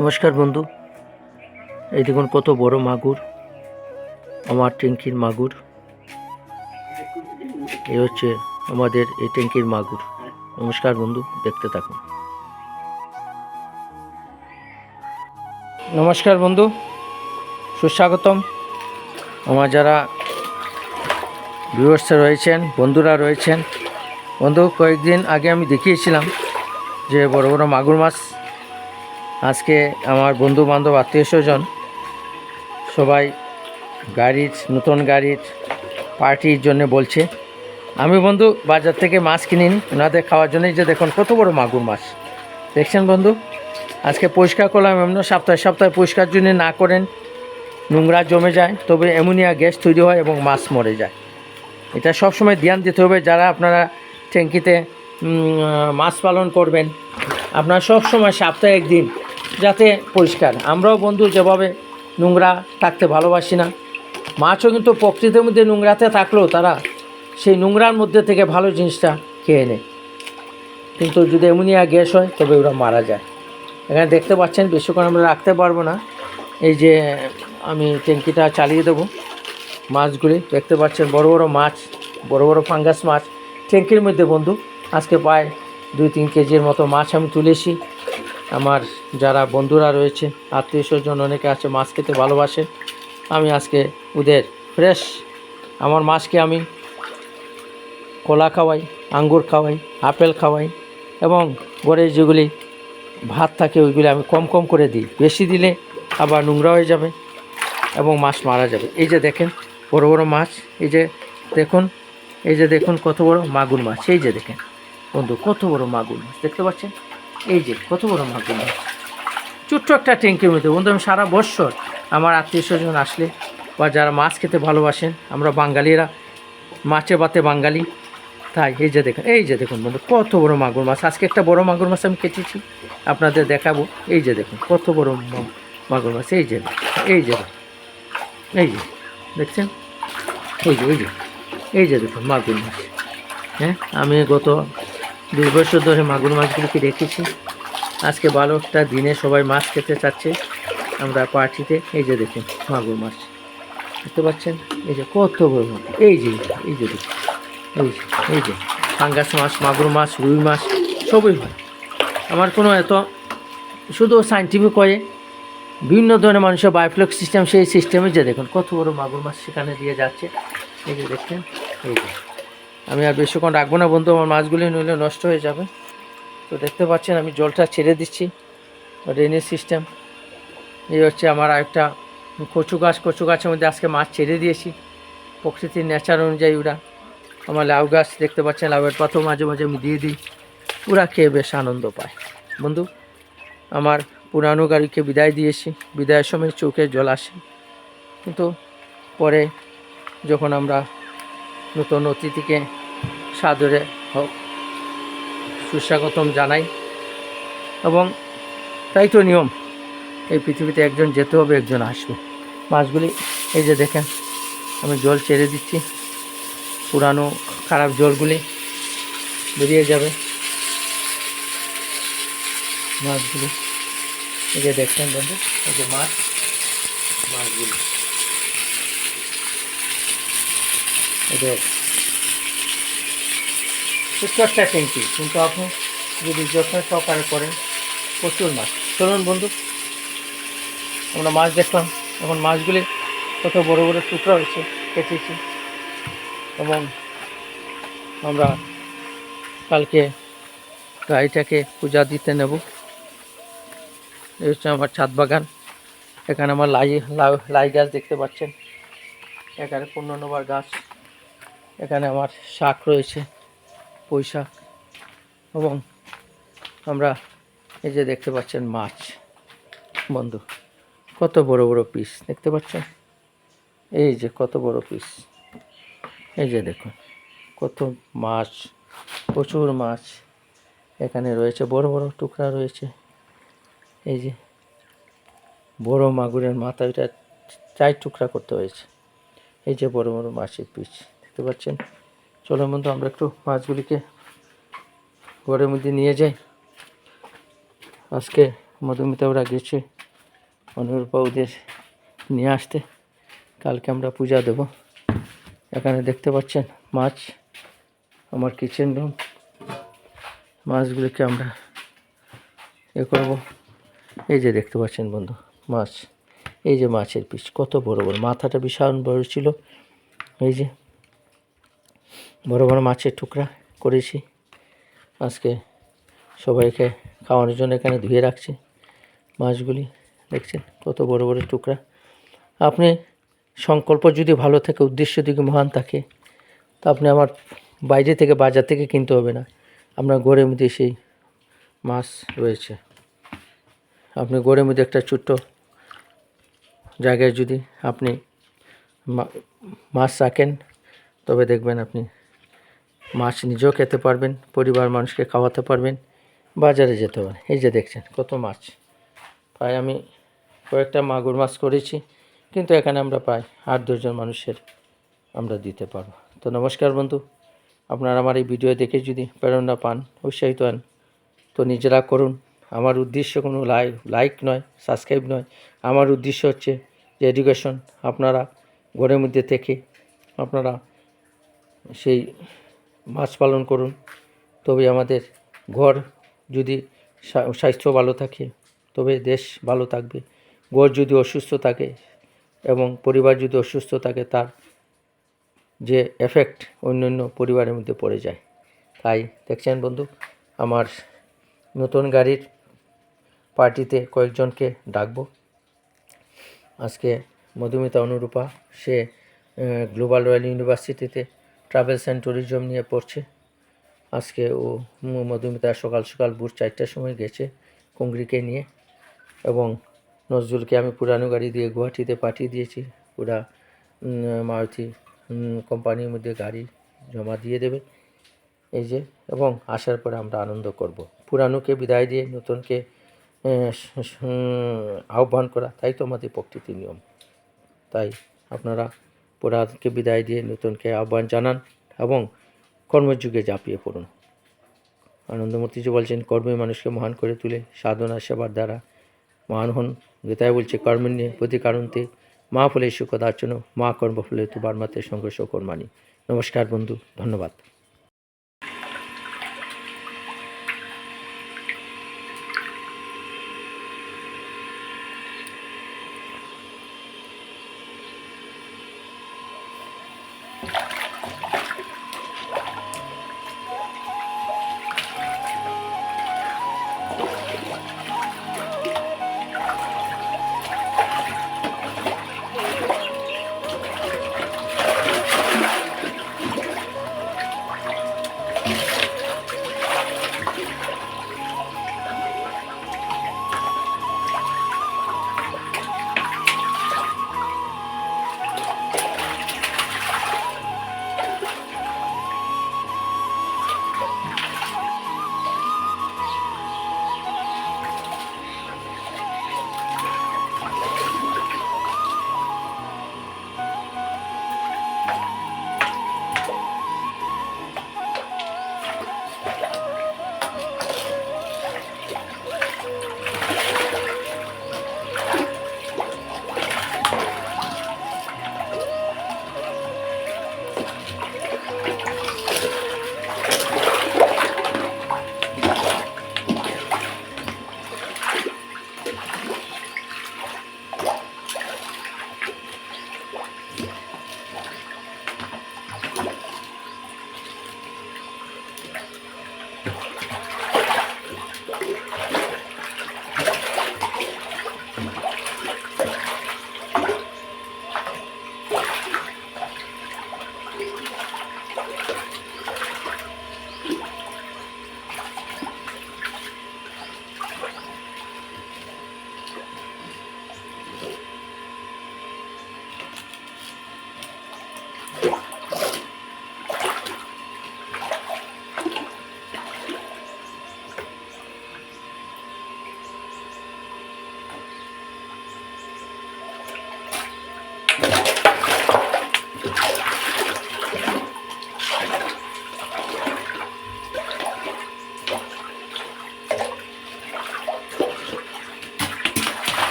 নমস্কার বন্ধু, এই দেখুন কত বড় মাগুর, আমার ট্যাঙ্কির মাগুর। এই হচ্ছে আমাদের এই ট্যাঙ্কির মাগুর। নমস্কার বন্ধু, দেখতে থাকুন। নমস্কার বন্ধু, সুস্বাগতম। আমার যারা ভিউয়ার্স রয়েছেন, বন্ধুরা রয়েছেন, বন্ধু কয়েকদিন আগে আমি দেখিয়েছিলাম যে বড় বড় মাগুর মাছ। আজকে আমার বন্ধু বান্ধব আত্মীয় স্বজন সবাই নতুন গাড়ির পার্টির জন্য বলছে। আমি বন্ধু বাজার থেকে মাছ কিনিনি, ওনাদের খাওয়ার জন্যই। যে দেখুন কত বড় মাগুর মাছ দেখছেন বন্ধু। আজকে পরিষ্কার করলাম। এমন সপ্তাহে পরিষ্কার যদি না করেন নোংরা জমে যায়, তবে অ্যামোনিয়া গ্যাস তৈরি হয় এবং মাছ মরে যায়। এটা সবসময় ধ্যান দিতে হবে। যারা আপনারা ট্যাঙ্কিতে মাছ পালন করবেন, আপনারা সবসময় সপ্তাহে একদিন যাতে পরিষ্কার। আমরাও বন্ধু যেভাবে নোংরা থাকতে ভালোবাসি না, মাছও কিন্তু প্রকৃতির মধ্যে নোংরাতে থাকলেও তারা সেই নোংরার মধ্যে থেকে ভালো জিনিসটা খেয়ে নেয়। কিন্তু যদি অ্যামোনিয়া গ্যাস হয় তবে ওরা মারা যায়। এখানে দেখতে পাচ্ছেন বেশিক্ষণ আমরা রাখতে পারবো না। এই যে আমি ট্যাঙ্কিটা চালিয়ে দেবো। মাছগুলি দেখতে পাচ্ছেন, বড় বড় মাছ, বড় বড় ফাঙ্গাস মাছ ট্যাঙ্কির মধ্যে বন্ধু। আজকে প্রায় 2-3 কেজির মতো মাছ আমি তুলেছি। আমার যারা বন্ধুরা রয়েছে, আত্মীয় স্বজন অনেকে আছে, মাছ খেতে ভালোবাসে। আমি আজকে ওদের ফ্রেশ আমার মাছকে আমি কলা খাওয়াই, আঙ্গুর খাওয়াই, আপেল খাওয়াই, এবং ঘরে যেগুলি ভাত থাকে ওইগুলি আমি কম কম করে দিই। বেশি দিলে আবার নোংরা হয়ে যাবে এবং মাছ মারা যাবে। এই যে দেখেন বড় বড় মাছ, এই যে দেখুন কত বড় মাগুর মাছ। এই যে দেখেন বন্ধু কত বড় মাগুর মাছ দেখতে পাচ্ছেন। এই যে কত বড় মাগুর মাছ ছোট্ট একটা ট্যাঙ্কির মধ্যে। বন্ধু আমি সারা বৎসর আমার আত্মীয় স্বজন আসলে বা যারা মাছ খেতে ভালোবাসেন, আমরা বাঙালিরা মাছে ভাতে বাঙালি, তাই এই যে দেখুন বন্ধু কত বড় মাগুর মাছ। আজকে একটা বড় মাগুর মাছ আমি কেটেছি, আপনাদের দেখাবো। এই যে দেখুন কত বড় মাগুর মাছ। এই যে দেখছেন, এই যে দেখুন মাগুর মাছ। হ্যাঁ, আমি গত 2 বছর ধরে মাগুর মাছগুলিকে রেখেছি। আজকে ভালো একটা দিনে সবাই মাছ খেতে চাচ্ছে আমরা পার্টিতে। এই যে দেখুন মাগুর মাছ দেখতে পাচ্ছেন। এই যে কত বড় মাগুর। এই যে দেখুন, এই যে ফাঙ্গাস মাছ, মাগুর মাছ, রুই মাছ সবই হয়। আমার কোনো এত শুধু সাইন্টিফিক হয়ে বিভিন্ন ধরনের মানুষের বায়োফ্লক সিস্টেম, সেই সিস্টেমে যে দেখুন কত বড় মাগুর মাছ সেখানে দিয়ে যাচ্ছে। এই যে দেখছেন। এই যে আমি আর বেশিক্ষণ রাখবো না বন্ধু, আমার মাছগুলি নইলে নষ্ট হয়ে যাবে। তো দেখতে পাচ্ছেন আমি জলটা ছেড়ে দিচ্ছি, ড্রেনেজ সিস্টেম। এই হচ্ছে আমার আরেকটা কচু গাছের মধ্যে আজকে মাছ ছেড়ে দিয়েছি প্রকৃতির নেচার অনুযায়ী। ওরা আমার লাউ গাছ দেখতে পাচ্ছেন, লাউয়ের পাতাও মাঝে মাঝে আমি দিয়ে দিই, ওরা খেয়ে বেশ আনন্দ পায়। বন্ধু আমার পুরানো গাড়িকে বিদায় দিয়েছি, বিদায়ের সময় চোখে জল আসে, কিন্তু পরে যখন আমরা নতুন অতিথিকে সাদরে হোক সুস্বাগতম জানাই, এবং তাই তো নিয়ম, এই পৃথিবীতে একজন যেতে হবে, একজন আসবে। মাছগুলি এই যে দেখেন আমি জল ছেড়ে দিচ্ছি, পুরানো খারাপ জলগুলি বেরিয়ে যাবে। মাছগুলি এই যে দেখছেন বন্ধু, এই যে মাছগুলি এদের ছোট্ট একটা ট্যাঙ্কি, কিন্তু আপনি যদি যত্ন সহকারে করেন প্রচুর মাছ। চলুন বন্ধু, আমরা মাছ দেখলাম। এখন মাছগুলি কত বড় বড় টুকরা হয়েছে, কেটেছি, এবং আমরা কালকে গাড়িটাকে পূজা দিতে নেব। এই হচ্ছে আমার ছাদ বাগান। এখানে আমার লাই গাছ দেখতে পাচ্ছেন, এখানে পূর্ণনবার গাছ, এখানে আমার শাক রয়েছে, পুঁই শাক, এবং আমরা এই যে দেখতে পাচ্ছেন মাছ বন্ধু কত বড় বড় পিস দেখতে পাচ্ছেন। এই যে কত বড় পিস, এই যে দেখুন কত মাছ, প্রচুর মাছ এখানে রয়েছে, বড় বড় টুকরা রয়েছে। এই যে বড় মাগুরের মাথা, এটা 4 টুকরা করতে হয়েছে। এই যে বড় বড় মাছের পিস দেখতে পাচ্ছেন। চলো বন্ধু আমরা একটু মাছগুলিকে ঘরের মধ্যে নিয়ে যাই। আজকে মধুমিতা ওরা গেছে অনুরূপা ওদের নিয়ে আসতে। কালকে আমরা পূজা দেব। এখানে দেখতে পাচ্ছেন মাছ, আমার কিচেন রুম। মাছগুলিকে আমরা করব। এই যে দেখতে পাচ্ছেন বন্ধু মাছ, এই যে মাছের পিস কত বড় বড়, মাথাটা বিশাল বড় ছিল। এই যে বড় বড় মাছের টুকরা করেছি। আজকে সবাইকে খাওয়ানোর জন্য এখানে ধুয়ে রাখছি মাছগুলি। দেখছেন কত বড় বড় টুকরা। আপনি সংকল্প যদি ভালো থাকে, উদ্দেশ্য যদি মহান থাকে, তো আপনি আমার বাইরে থেকে বাজার থেকে কিনতে হবে না। আপনার ঘরের মধ্যে সেই মাছ রয়েছে। আপনি ঘরের মধ্যে একটা ছোট্ট জায়গায় যদি আপনি মাছ রাখেন, তবে দেখবেন আপনি মাছ নিজেও খেতে পারবেন, পরিবার মানুষকে খাওয়াতে পারবেন, বাজারে যেতে পারেন। এই যে দেখছেন কত মাছ। প্রায় আমি কয়েকটা মাগুর মাছ করেছি, কিন্তু এখানে আমরা প্রায় 8-10 জন মানুষের আমরা দিতে পারবো। তো নমস্কার বন্ধু, আপনারা আমার এই ভিডিও দেখে যদি প্রেরণা পান, উৎসাহিত হন, তো নিজেরা করুন। আমার উদ্দেশ্য কোনো লাইক নয়, সাবস্ক্রাইব নয়। আমার উদ্দেশ্য হচ্ছে যে এডুকেশন। আপনারা ঘরের মধ্যে থেকে আপনারা সেই মাছ পালন করুন, তবে আমাদের ঘর যদি স্বাস্থ্য ভালো থাকে, তবে দেশ ভালো থাকবে। ঘর যদি অসুস্থ থাকে এবং পরিবার যদি অসুস্থ থাকে, তার যে এফেক্ট অন্যান্য পরিবারের মধ্যে পড়ে যায়। তাই দেখছেন বন্ধু, আমার নতুন গাড়ির পার্টিতে কয়েকজনকে ডাকবো। আজকে মধুমিতা অনুরূপা, সে গ্লোবাল রয়্যাল ইউনিভার্সিটিতে ট্রাভেলস অ্যান্ড ট্যুরিজম নিয়ে পড়ছে। আজকে ও মধুমিতা সকাল সকাল ভোর 4টার সময় গেছে কুংরিকে নিয়ে, এবং নজরুলকে আমি পুরানো গাড়ি দিয়ে গুয়াহাটিতে পাঠিয়ে দিয়েছি। পুরা মারুতি কোম্পানির মধ্যে গাড়ি জমা দিয়ে দেবে। এই যে, এবং আসার পরে আমরা আনন্দ করব। পুরানোকে বিদায় দিয়ে নতুনকে আহ্বান করা, তাই তো আমাদের প্রকৃতির নিয়ম। তাই আপনারা পুরানকে বিদায় দিয়ে নতুনকে আহ্বান জানান এবং কর্মযুগে ঝাঁপিয়ে পড়ুন। আনন্দমূর্তিজি বলছেন, কর্মে মানুষকে মহান করে তুলে, সাধনা সেবার দ্বারা মহান হন। গীতায় বলছে, কর্মণ্যে প্রতিকারন্তে মা ফলে সুখদার্চন, মা কর্মফলে তু বার্মাতে সংঘর্ষ কর্মাণী। নমস্কার বন্ধু, ধন্যবাদ।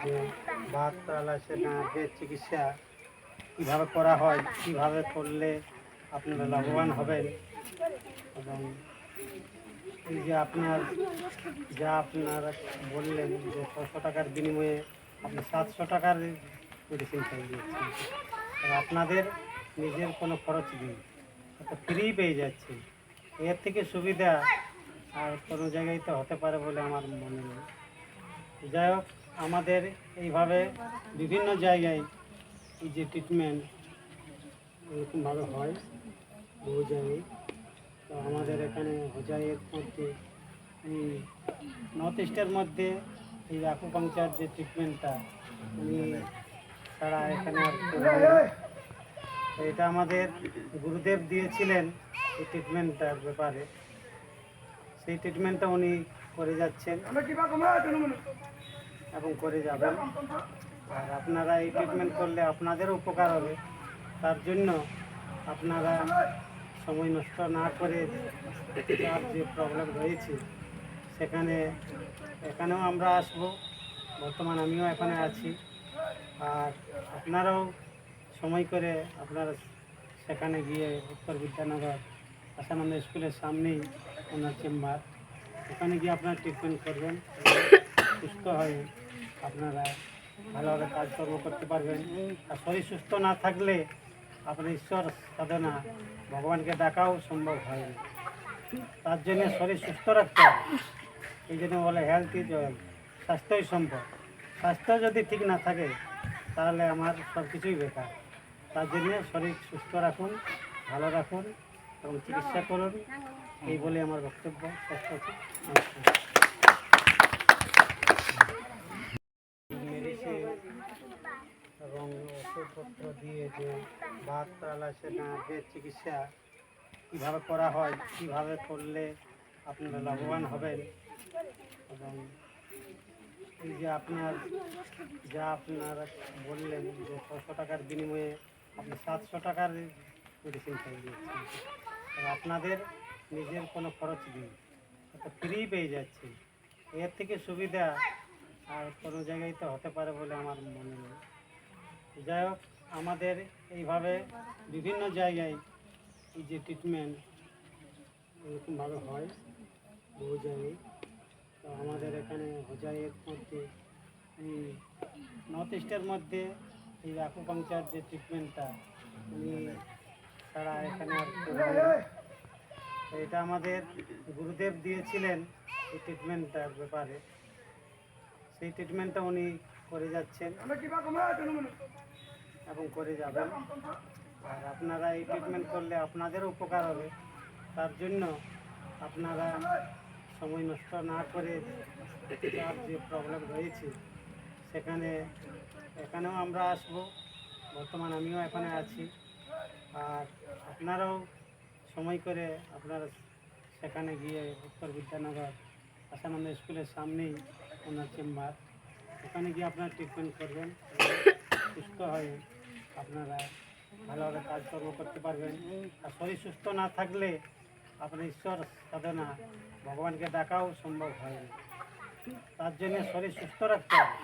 যে বাত প্যারালাইসিসের চিকিৎসা কীভাবে করা হয়, কীভাবে করলে আপনারা লাভবান হবেন, এবং এই যে আপনারা বললেন যে 600 টাকার বিনিময়ে আপনি 700 টাকার মেডিসিন খাই দিয়েছেন, আপনাদের নিজের কোনো খরচ নেই, ফ্রি পেয়ে যাচ্ছেন। এর থেকে সুবিধা আর কোনো জায়গায় তো হতে পারে বলে আমার মনে নেই। যাই হোক, আমাদের এইভাবে বিভিন্ন জায়গায় এই যে ট্রিটমেন্ট এরকমভাবে হয় বহু জায়গায়। তো আমাদের এখানে হোজাইয়ের মধ্যে এই নর্থ ইস্টের মধ্যে এই আকুপাংচার যে ট্রিটমেন্টটা উনি ছাড়া এখানে আর কেউ হয় না। তো এটা আমাদের গুরুদেব দিয়েছিলেন এই ট্রিটমেন্টটার ব্যাপারে, সেই ট্রিটমেন্টটা উনি করে যাচ্ছেন এবং করে যাবেন। আর আপনারা এই ট্রিটমেন্ট করলে আপনাদেরও উপকার হবে। তার জন্য আপনারা সময় নষ্ট না করে যার যে প্রবলেম রয়েছে এখানেও আমরা আসব, বর্তমান আমিও এখানে আছি। আর আপনারাও সময় করে আপনারা সেখানে গিয়ে উত্তর বিদ্যানগর আশানন্দ স্কুলের সামনেই ওনার চেম্বার, ওখানে গিয়ে আপনারা ট্রিটমেন্ট করবেন, সুস্থ হয়ে আপনারা ভালোভাবে কাজকর্ম করতে পারবেন। আর শরীর সুস্থ না থাকলে আপনার ঈশ্বর সাধনা ভগবানকে ডাকাও সম্ভব হয় না। তার জন্য শরীর সুস্থ রাখতে হবে। এই জন্য বলে হেলথ ইজ ওয়েলথ, স্বাস্থ্যই সম্ভব। স্বাস্থ্য যদি ঠিক না থাকে তাহলে আমার সব কিছুই বেকার। তার জন্য শরীর সুস্থ রাখুন, ভালো রাখুন এবং চিকিৎসা করুন, এই বলে আমার বক্তব্য শেষ করছি। মেডিসিন এবং ওষুধপত্র দিয়ে যে বাত প্যারালাইসিসের চিকিৎসা কীভাবে করা হয়, কীভাবে করলে আপনারা লাভবান হবেন, এবং এই যে আপনারা বললেন যে 600 টাকার বিনিময়ে আপনি 700 টাকার মেডিসিন খাই দিয়েছেন, আপনাদের নিজের কোনো খরচ নেই, ফ্রি পেয়ে যাচ্ছেন। এর থেকে সুবিধা আর কোনো জায়গায় তো হতে পারে বলে আমার মনে নেই। যাই হোক, আমাদের এইভাবে বিভিন্ন জায়গায় এই যে ট্রিটমেন্ট এরকমভাবে হয় বহু জায়গায়। তো আমাদের এখানে হোজাইয়ের মধ্যে এই নর্থ ইস্টের মধ্যে এই আকুপাংচার যে ট্রিটমেন্টটা উনি ছাড়া এখানে আর কেউ হয় না। তো এটা আমাদের গুরুদেব দিয়েছিলেন এই ট্রিটমেন্টটার ব্যাপারে, সেই ট্রিটমেন্টটা উনি করে যাচ্ছেন এবং করে যাবেন। আর আপনারা এই ট্রিটমেন্ট করলে আপনাদেরও উপকার হবে। তার জন্য আপনারা সময় নষ্ট না করে যার যে প্রবলেম রয়েছে এখানেও আমরা আসব, বর্তমান আমিও এখানে আছি। আর আপনারাও সময় করে আপনারা সেখানে গিয়ে উত্তর বিদ্যানগর আশানন্দ স্কুলের সামনেই ওনার চেম্বার, ওখানে গিয়ে আপনারা ট্রিটমেন্ট করবেন, সুস্থ হয়ে আপনারা ভালোভাবে কাজকর্ম করতে পারবেন। আর শরীর সুস্থ না থাকলে আপনার ঈশ্বর সাধনা ভগবানকে ডাকাও সম্ভব হয় না। তার জন্য শরীর সুস্থ রাখতে হবে।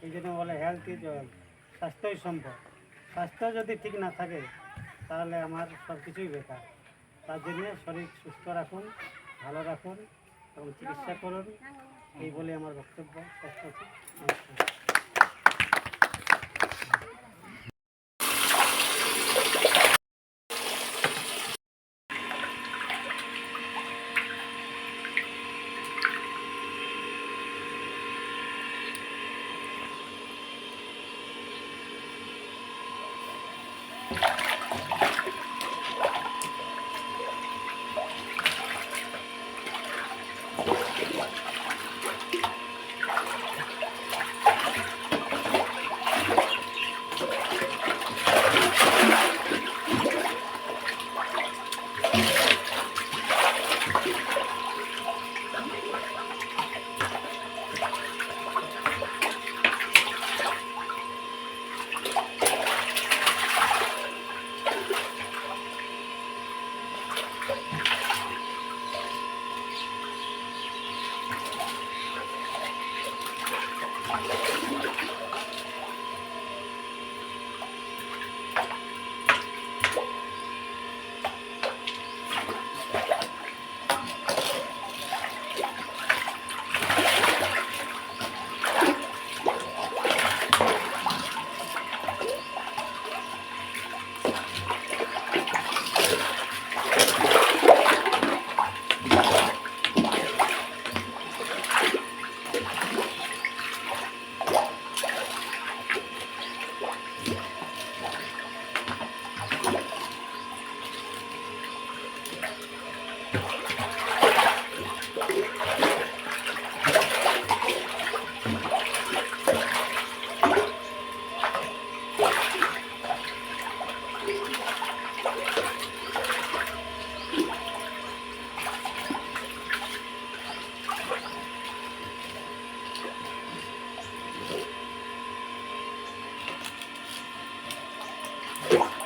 এই জন্য বলে হেলথ ইজ ওয়েলথ, স্বাস্থ্যই সম্ভব। স্বাস্থ্য যদি ঠিক না থাকে তাহলে আমার সব কিছুই বেকার। তার জন্য শরীর সুস্থ রাখুন, ভালো রাখুন এবং চিকিৎসা করুন, এই বলে আমার বক্তব্য শেষ করছি। নমস্কার। আছে